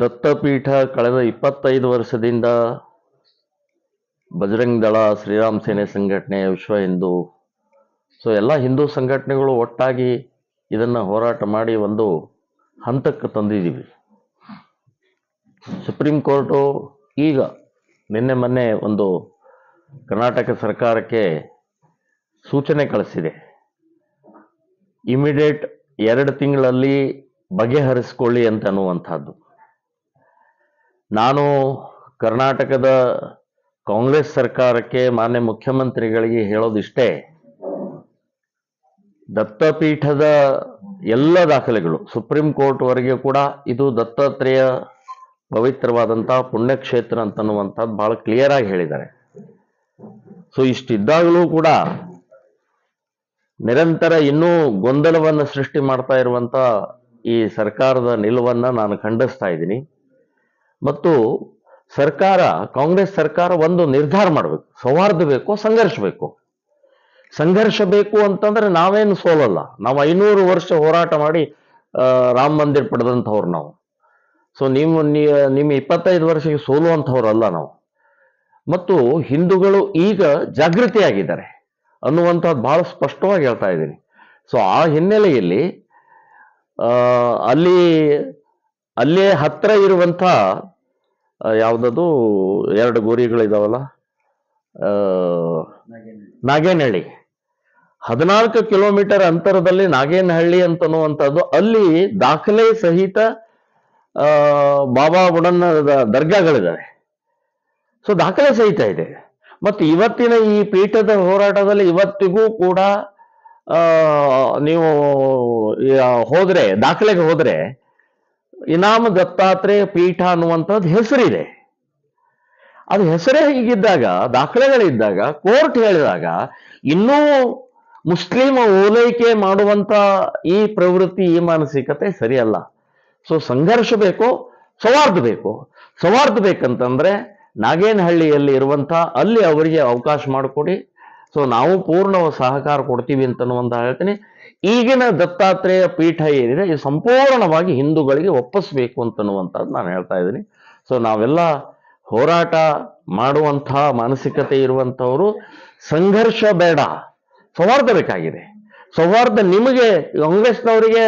ದತ್ತಪೀಠ ಕಳೆದ 25 ವರ್ಷದಿಂದ ಬಜರಂಗ್ ದಳ, ಶ್ರೀರಾಮ್ ಸೇನೆ ಸಂಘಟನೆ, ವಿಶ್ವ ಹಿಂದೂ, ಎಲ್ಲ ಹಿಂದೂ ಸಂಘಟನೆಗಳು ಒಟ್ಟಾಗಿ ಇದನ್ನು ಹೋರಾಟ ಮಾಡಿ ಒಂದು ಹಂತಕ್ಕೆ ತಂದಿದ್ದೀವಿ. ಸುಪ್ರೀಂ ಕೋರ್ಟು ಈಗ ನಿನ್ನೆ ಮೊನ್ನೆ ಒಂದು ಕರ್ನಾಟಕ ಸರ್ಕಾರಕ್ಕೆ ಸೂಚನೆ ಕಳಿಸಿದೆ. ಇಮಿಡಿಯೇಟ್ 2 ತಿಂಗಳಲ್ಲಿ ಬಗೆಹರಿಸ್ಕೊಳ್ಳಿ ಅಂತ ಅನ್ನುವಂಥದ್ದು. ನಾನು ಕರ್ನಾಟಕದ ಕಾಂಗ್ರೆಸ್ ಸರ್ಕಾರಕ್ಕೆ, ಮಾನ್ಯ ಮುಖ್ಯಮಂತ್ರಿಗಳಿಗೆ ಹೇಳೋದಿಷ್ಟೇ, ದತ್ತಪೀಠದ ಎಲ್ಲ ದಾಖಲೆಗಳು ಸುಪ್ರೀಂ ಕೋರ್ಟ್ವರೆಗೆ ಕೂಡ ಇದು ದತ್ತಾತ್ರೇಯ ಪವಿತ್ರವಾದಂಥ ಪುಣ್ಯಕ್ಷೇತ್ರ ಅಂತನ್ನುವಂಥದ್ದು ಭಾಳ ಕ್ಲಿಯರ್ ಆಗಿ ಹೇಳಿದ್ದಾರೆ. ಇಷ್ಟಿದ್ದಾಗಲೂ ಕೂಡ ನಿರಂತರ ಇನ್ನೂ ಗೊಂದಲವನ್ನು ಸೃಷ್ಟಿ ಮಾಡ್ತಾ ಇರುವಂಥ ಈ ಸರ್ಕಾರದ ನಿಲುವನ್ನು ನಾನು ಖಂಡಿಸ್ತಾ ಇದ್ದೀನಿ. ಮತ್ತು ಸರ್ಕಾರ, ಕಾಂಗ್ರೆಸ್ ಸರ್ಕಾರ ಒಂದು ನಿರ್ಧಾರ ಮಾಡಬೇಕು. ಸೌಹಾರ್ದ ಬೇಕು, ಸಂಘರ್ಷ ಬೇಕು. ಸಂಘರ್ಷ ಬೇಕು ಅಂತಂದ್ರೆ ನಾವೇನು ಸೋಲಲ್ಲ. ನಾವು 500 ವರ್ಷ ಹೋರಾಟ ಮಾಡಿ ರಾಮ ಮಂದಿರ ಪಡೆದಂಥವ್ರು ನಾವು. ನಿಮ್ಮ 25 ವರ್ಷಕ್ಕೆ ಸೋಲುವಂಥವ್ರಲ್ಲ ನಾವು. ಮತ್ತು ಹಿಂದೂಗಳು ಈಗ ಜಾಗೃತಿಯಾಗಿದ್ದಾರೆ ಅನ್ನುವಂಥದ್ದು ಬಹಳ ಸ್ಪಷ್ಟವಾಗಿ ಹೇಳ್ತಾ ಇದ್ದೀನಿ. ಆ ಹಿನ್ನೆಲೆಯಲ್ಲಿ ಅಲ್ಲೇ ಹತ್ರ ಇರುವಂಥ ಯಾವುದದು 2 ಗೋರಿಗಳಿದಾವಲ್ಲ, ನಾಗೇನಹಳ್ಳಿ, 14 ಕಿಲೋಮೀಟರ್ ಅಂತರದಲ್ಲಿ ನಾಗೇನಹಳ್ಳಿ ಅಂತನ್ನುವಂಥದ್ದು, ಅಲ್ಲಿ ದಾಖಲೆ ಸಹಿತ ಬಾಬಾ ಬುಡನ್ನ ದರ್ಗಾಗಳಿದ್ದಾವೆ. ದಾಖಲೆ ಸಹಿತ ಇದೆ. ಮತ್ತು ಇವತ್ತಿನ ಈ ಪೀಠದ ಹೋರಾಟದಲ್ಲಿ ಇವತ್ತಿಗೂ ಕೂಡ ನೀವು ಹೋದ್ರೆ, ದಾಖಲೆಗೆ ಹೋದ್ರೆ ಇನಾಮ ದತ್ತಾತ್ರೇಯ ಪೀಠ ಅನ್ನುವಂಥದ್ದು ಹೆಸರಿದೆ. ಅದು ಹೆಸರೇ ಹೀಗಿದ್ದಾಗ, ದಾಖಲೆಗಳಿದ್ದಾಗ, ಕೋರ್ಟ್ ಹೇಳಿದಾಗ ಇನ್ನೂ ಮುಸ್ಲಿಮ ಓಲೈಕೆ ಮಾಡುವಂತ ಈ ಪ್ರವೃತ್ತಿ, ಈ ಮಾನಸಿಕತೆ ಸರಿಯಲ್ಲ. ಸಂಘರ್ಷ ಬೇಕು, ಸೌಹಾರ್ದ ಬೇಕು. ಸೌಹಾರ್ದ ಬೇಕಂತಂದ್ರೆ ನಾಗೇನಹಳ್ಳಿಯಲ್ಲಿ ಇರುವಂಥ ಅಲ್ಲಿ ಅವರಿಗೆ ಅವಕಾಶ ಮಾಡಿಕೊಡಿ. ನಾವು ಪೂರ್ಣ ಸಹಕಾರ ಕೊಡ್ತೀವಿ ಅಂತನ್ನುವಂತ ಹೇಳ್ತೀನಿ. ಈಗಿನ ದತ್ತಾತ್ರೇಯ ಪೀಠ ಏನಿದೆ ಇದು ಸಂಪೂರ್ಣವಾಗಿ ಹಿಂದೂಗಳಿಗೆ ಒಪ್ಪಿಸ್ಬೇಕು ಅಂತನ್ನುವಂಥದ್ದು ನಾನು ಹೇಳ್ತಾ ಇದ್ದೀನಿ. ನಾವೆಲ್ಲ ಹೋರಾಟ ಮಾಡುವಂಥ ಮಾನಸಿಕತೆ ಇರುವಂಥವರು ಸಂಘರ್ಷ ಬೇಡ, ಸೌಹಾರ್ದ ಬೇಕಾಗಿದೆ. ಸೌಹಾರ್ದ ನಿಮಗೆ, ಕಾಂಗ್ರೆಸ್ನವರಿಗೆ,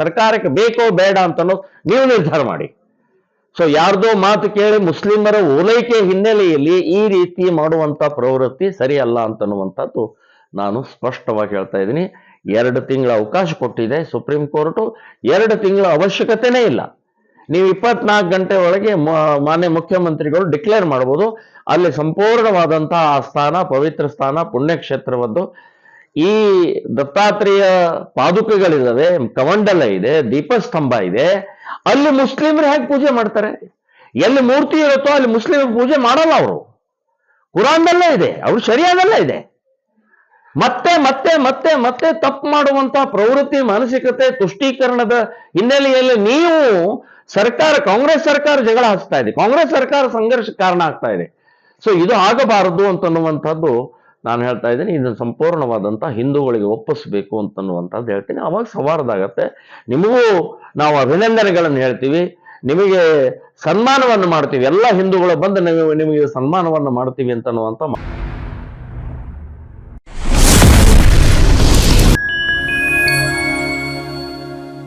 ಸರ್ಕಾರಕ್ಕೆ ಬೇಕೋ ಬೇಡ ಅಂತನೋ ನೀವು ನಿರ್ಧಾರ ಮಾಡಿ. ಯಾರ್ದೋ ಮಾತು ಕೇಳಿ ಮುಸ್ಲಿಮರ ಓಲೈಕೆ ಹಿನ್ನೆಲೆಯಲ್ಲಿ ಈ ರೀತಿ ಮಾಡುವಂಥ ಪ್ರವೃತ್ತಿ ಸರಿಯಲ್ಲ ಅಂತನ್ನುವಂಥದ್ದು ನಾನು ಸ್ಪಷ್ಟವಾಗಿ ಹೇಳ್ತಾ ಇದ್ದೀನಿ. 2 ತಿಂಗಳ ಅವಕಾಶ ಕೊಟ್ಟಿದೆ ಸುಪ್ರೀಂ ಕೋರ್ಟು. 2 ತಿಂಗಳ ಅವಶ್ಯಕತೆನೇ ಇಲ್ಲ. ನೀವು 24 ಗಂಟೆ ಒಳಗೆ ಮಾನ್ಯ ಮುಖ್ಯಮಂತ್ರಿಗಳು ಡಿಕ್ಲೇರ್ ಮಾಡ್ಬೋದು. ಅಲ್ಲಿ ಸಂಪೂರ್ಣವಾದಂಥ ಆ ಸ್ಥಾನ, ಪವಿತ್ರ ಸ್ಥಾನ, ಪುಣ್ಯಕ್ಷೇತ್ರವದ್ದು. ಈ ದತ್ತಾತ್ರೇಯ ಪಾದುಕೆಗಳಿದಾವೆ, ಕಮಂಡಲ ಇದೆ, ದೀಪಸ್ತಂಭ ಇದೆ. ಅಲ್ಲಿ ಮುಸ್ಲಿಮರು ಹೇಗೆ ಪೂಜೆ ಮಾಡ್ತಾರೆ? ಎಲ್ಲಿ ಮೂರ್ತಿ ಇರುತ್ತೋ ಅಲ್ಲಿ ಮುಸ್ಲಿಮರು ಪೂಜೆ ಮಾಡಲ್ಲ. ಅವರು ಕುರಾನ್ನಲ್ಲೇ ಇದೆ, ಅವರು ಶರಿಯಾದಲ್ಲೇ ಇದೆ. ಮತ್ತೆ ಮತ್ತೆ ಮತ್ತೆ ಮತ್ತೆ ತಪ್ಪು ಮಾಡುವಂತ ಪ್ರವೃತ್ತಿ, ಮಾನಸಿಕತೆ, ತುಷ್ಟೀಕರಣದ ಹಿನ್ನೆಲೆಯಲ್ಲಿ ನೀವು ಸರ್ಕಾರ, ಕಾಂಗ್ರೆಸ್ ಸರ್ಕಾರ ಜಗಳ ಹಚ್ತಾ ಇದೆ, ಕಾಂಗ್ರೆಸ್ ಸರ್ಕಾರ ಸಂಘರ್ಷ ಕಾರಣ ಆಗ್ತಾ ಇದೆ. ಇದು ಆಗಬಾರದು ಅಂತನ್ನುವಂಥದ್ದು ನಾನು ಹೇಳ್ತಾ ಇದ್ದೀನಿ. ಇದನ್ನು ಸಂಪೂರ್ಣವಾದಂಥ ಹಿಂದೂಗಳಿಗೆ ಒಪ್ಪಿಸ್ಬೇಕು ಅಂತನ್ನುವಂಥದ್ದು ಹೇಳ್ತೀನಿ. ಅವಾಗ ಸೌಹಾರ್ದ ಆಗತ್ತೆ. ನಿಮಗೂ ನಾವು ಅಭಿನಂದನೆಗಳನ್ನು ಹೇಳ್ತೀವಿ, ನಿಮಗೆ ಸನ್ಮಾನವನ್ನು ಮಾಡ್ತೀವಿ. ಎಲ್ಲ ಹಿಂದೂಗಳು ಬಂದು ನಿಮಗೆ ಸನ್ಮಾನವನ್ನು ಮಾಡ್ತೀವಿ ಅಂತನ್ನುವಂಥ